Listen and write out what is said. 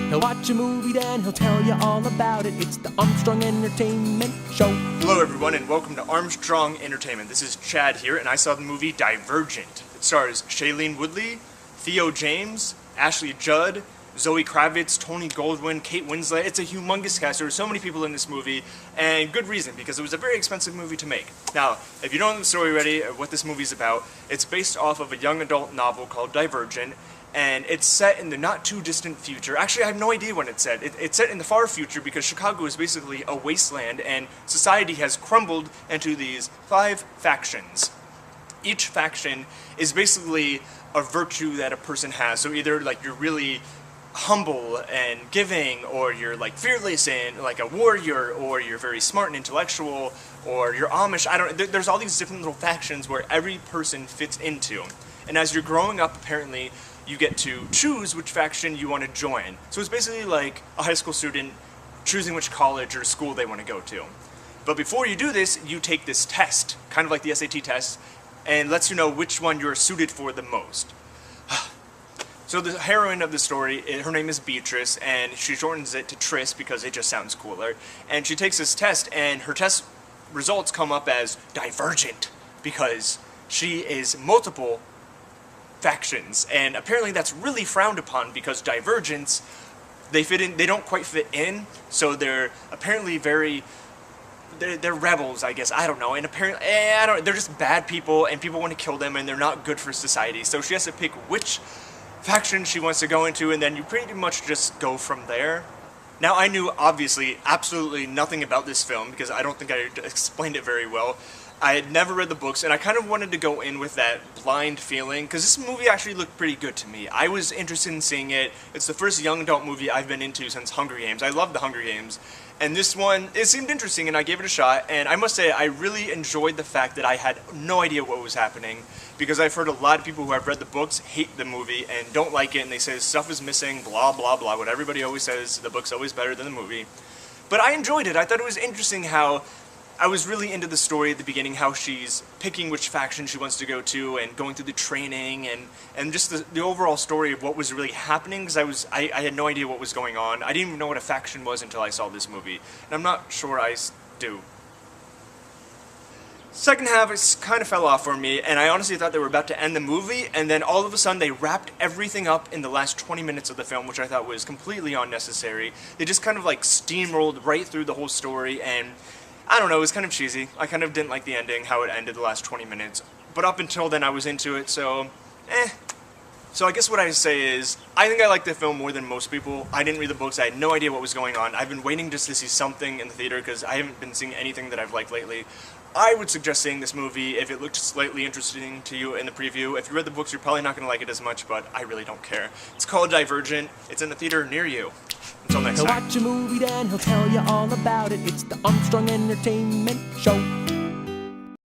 He'll watch a movie, then he'll tell you all about it. It's the Armstrong Entertainment Show. Hello everyone and welcome to Armstrong Entertainment. This is Chad here and I saw the movie Divergent. It stars Shailene Woodley, Theo James, Ashley Judd, Zoe Kravitz, Tony Goldwyn, Kate Winslet. It's a humongous cast. There were so many people in this movie, and good reason, because it was a very expensive movie to make. Now, if you don't know the story already, or what this movie's about, it's based off of a young adult novel called Divergent, and it's set in the not too distant future. Actually, I have no idea when it's set. It's set in the far future because Chicago is basically a wasteland, and society has crumbled into these 5 factions. Each faction is basically a virtue that a person has. So either like you're really humble and giving, or you're like fearless and like a warrior, or you're very smart and intellectual, or you're Amish. There's all these different little factions where every person fits into. And as you're growing up, apparently, you get to choose which faction you want to join. So it's basically like a high school student choosing which college or school they want to go to. But before you do this, you take this test, kind of like the SAT test, and lets you know which one you're suited for the most. So the heroine of the story, her name is Beatrice, and she shortens it to Trice because it just sounds cooler. And she takes this test, and her test results come up as Divergent because she is multiple factions. And apparently that's really frowned upon because Divergents, they don't quite fit in, so they're apparently they're rebels, I guess. I don't know. And apparently, they're just bad people, and people want to kill them, and they're not good for society. So she has to pick which faction she wants to go into, and then you pretty much just go from there. Now, I knew, obviously, absolutely nothing about this film, because I don't think I explained it very well. I had never read the books, and I kind of wanted to go in with that blind feeling, because this movie actually looked pretty good to me. I was interested in seeing it. It's the first young adult movie I've been into since Hunger Games. I love the Hunger Games. And this one, it seemed interesting, and I gave it a shot, and I must say, I really enjoyed the fact that I had no idea what was happening, because I've heard a lot of people who have read the books hate the movie and don't like it, and they say stuff is missing, blah, blah, blah, what everybody always says, the book's always better than the movie. But I enjoyed it. I thought it was interesting how I was really into the story at the beginning, how she's picking which faction she wants to go to and going through the training and just the overall story of what was really happening, because I had no idea what was going on. I didn't even know what a faction was until I saw this movie, and I'm not sure I do. Second half, it kind of fell off for me, and I honestly thought they were about to end the movie, and then all of a sudden they wrapped everything up in the last 20 minutes of the film, which I thought was completely unnecessary. They just kind of like steamrolled right through the whole story, and I don't know, it was kind of cheesy. I kind of didn't like the ending, how it ended the last 20 minutes. But up until then, I was into it, so, So I guess what I say is, I think I like the film more than most people. I didn't read the books, I had no idea what was going on. I've been waiting just to see something in the theater, because I haven't been seeing anything that I've liked lately. I would suggest seeing this movie if it looked slightly interesting to you in the preview. If you read the books, you're probably not going to like it as much, but I really don't care. It's called Divergent. It's in the theater near you. Until next time. He'll watch a movie, then he'll tell you all about it. It's the Armstrong Entertainment Show.